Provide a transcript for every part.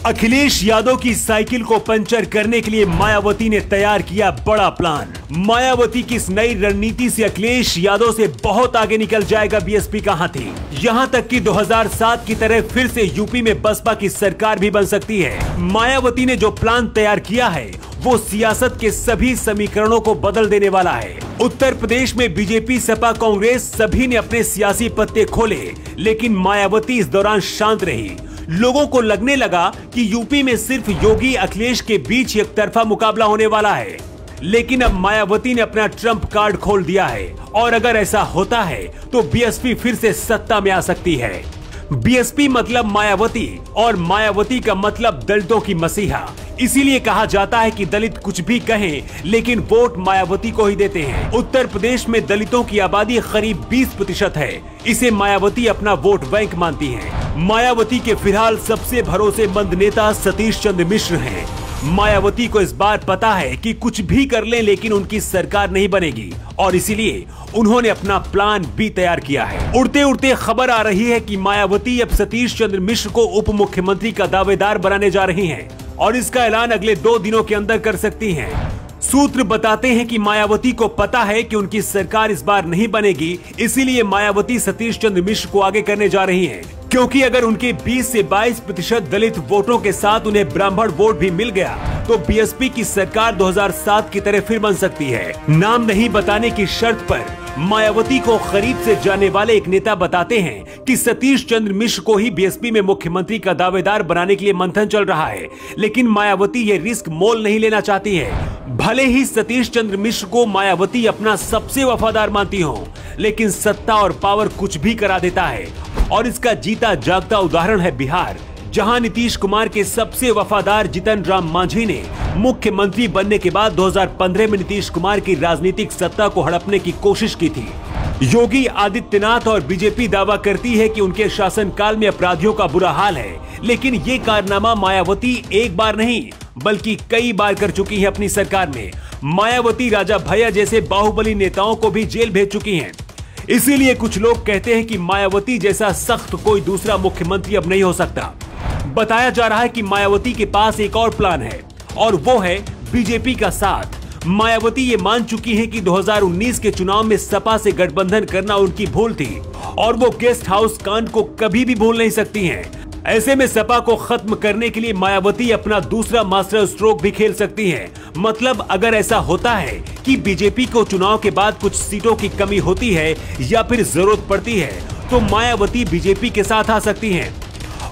अखिलेश यादव की साइकिल को पंचर करने के लिए मायावती ने तैयार किया बड़ा प्लान। मायावती की इस नई रणनीति से अखिलेश यादव से बहुत आगे निकल जाएगा बीएसपी का हाथी। यहां तक कि 2007 की तरह फिर से यूपी में बसपा की सरकार भी बन सकती है। मायावती ने जो प्लान तैयार किया है वो सियासत के सभी समीकरणों को बदल देने वाला है। उत्तर प्रदेश में बीजेपी, सपा, कांग्रेस सभी ने अपने सियासी पत्ते खोले, लेकिन मायावती इस दौरान शांत रही। लोगों को लगने लगा कि यूपी में सिर्फ योगी अखिलेश के बीच एक तरफा मुकाबला होने वाला है, लेकिन अब मायावती ने अपना ट्रम्प कार्ड खोल दिया है और अगर ऐसा होता है तो बीएसपी फिर से सत्ता में आ सकती है। बीएसपी मतलब मायावती और मायावती का मतलब दलितों की मसीहा। इसीलिए कहा जाता है कि दलित कुछ भी कहें लेकिन वोट मायावती को ही देते हैं। उत्तर प्रदेश में दलितों की आबादी करीब 20% है। इसे मायावती अपना वोट बैंक मानती हैं। मायावती के फिलहाल सबसे भरोसेमंद नेता सतीश चंद्र मिश्र हैं। मायावती को इस बार पता है कि कुछ भी कर लें लेकिन उनकी सरकार नहीं बनेगी और इसीलिए उन्होंने अपना प्लान भी तैयार किया है। उड़ते उड़ते खबर आ रही है कि मायावती अब सतीश चंद्र मिश्र को उप मुख्यमंत्री का दावेदार बनाने जा रही हैं और इसका ऐलान अगले 2 दिनों के अंदर कर सकती हैं। सूत्र बताते हैं कि मायावती को पता है कि उनकी सरकार इस बार नहीं बनेगी, इसीलिए मायावती सतीश चंद्र मिश्र को आगे करने जा रही हैं। क्योंकि अगर उनके 20 से 22% दलित वोटों के साथ उन्हें ब्राह्मण वोट भी मिल गया तो बीएसपी की सरकार 2007 की तरह फिर बन सकती है। नाम नहीं बताने की शर्त पर मायावती को करीब से जाने वाले एक नेता बताते हैं कि सतीश चंद्र मिश्र को ही बीएसपी में मुख्यमंत्री का दावेदार बनाने के लिए मंथन चल रहा है, लेकिन मायावती ये रिस्क मोल नहीं लेना चाहती है। भले ही सतीश चंद्र मिश्र को मायावती अपना सबसे वफादार मानती हो, लेकिन सत्ता और पावर कुछ भी करा देता है और इसका जीता जागता उदाहरण है बिहार, जहां नीतीश कुमार के सबसे वफादार जीतन राम मांझी ने मुख्यमंत्री बनने के बाद 2015 में नीतीश कुमार की राजनीतिक सत्ता को हड़पने की कोशिश की थी। योगी आदित्यनाथ और बीजेपी दावा करती है कि उनके शासनकाल में अपराधियों का बुरा हाल है, लेकिन ये कारनामा मायावती एक बार नहीं बल्कि कई बार कर चुकी है अपनी सरकार में। मायावती राजा भैया जैसे बाहुबली नेताओं को भी जेल भेज चुकी हैं। इसीलिए कुछ लोग कहते हैं कि मायावती जैसा सख्त कोई दूसरा मुख्यमंत्री अब नहीं हो सकता। बताया जा रहा है कि मायावती के पास एक और प्लान है और वो है बीजेपी का साथ। मायावती ये मान चुकी हैं कि 2019 के चुनाव में सपा से गठबंधन करना उनकी भूल थी और वो गेस्ट हाउस कांड को कभी भी भूल नहीं सकती हैं। ऐसे में सपा को खत्म करने के लिए मायावती अपना दूसरा मास्टर स्ट्रोक भी खेल सकती हैं। मतलब अगर ऐसा होता है कि बीजेपी को चुनाव के बाद कुछ सीटों की कमी होती है या फिर जरूरत पड़ती है तो मायावती बीजेपी के साथ आ सकती हैं।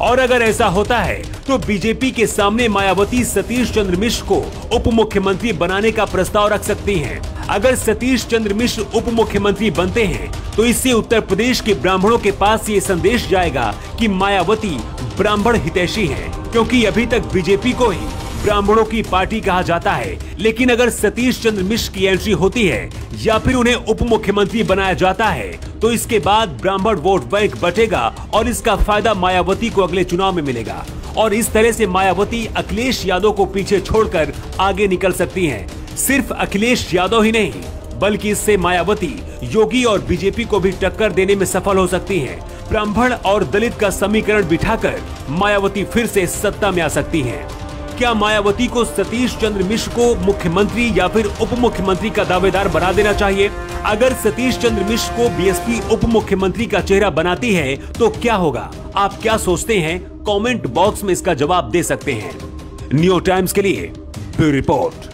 और अगर ऐसा होता है तो बीजेपी के सामने मायावती सतीश चंद्र मिश्र को उप मुख्यमंत्री बनाने का प्रस्ताव रख सकती हैं। अगर सतीश चंद्र मिश्र उप मुख्यमंत्री बनते हैं तो इससे उत्तर प्रदेश के ब्राह्मणों के पास ये संदेश जाएगा कि मायावती ब्राह्मण हितैषी हैं, क्योंकि अभी तक बीजेपी को ही ब्राह्मणों की पार्टी कहा जाता है। लेकिन अगर सतीश चंद्र मिश्र की एंट्री होती है या फिर उन्हें उप मुख्यमंत्री बनाया जाता है तो इसके बाद ब्राह्मण वोट बैंक बटेगा और इसका फायदा मायावती को अगले चुनाव में मिलेगा और इस तरह से मायावती अखिलेश यादव को पीछे छोड़कर आगे निकल सकती हैं। सिर्फ अखिलेश यादव ही नहीं बल्कि इससे मायावती योगी और बीजेपी को भी टक्कर देने में सफल हो सकती हैं। ब्राह्मण और दलित का समीकरण बिठाकर मायावती फिर से सत्ता में आ सकती हैं। क्या मायावती को सतीश चंद्र मिश्र को मुख्यमंत्री या फिर उप मुख्यमंत्री का दावेदार बना देना चाहिए? अगर सतीश चंद्र मिश्र को बीएसपी उप मुख्यमंत्री का चेहरा बनाती है तो क्या होगा? आप क्या सोचते हैं? कमेंट बॉक्स में इसका जवाब दे सकते हैं। न्यू टाइम्स के लिए ब्यूरो रिपोर्ट।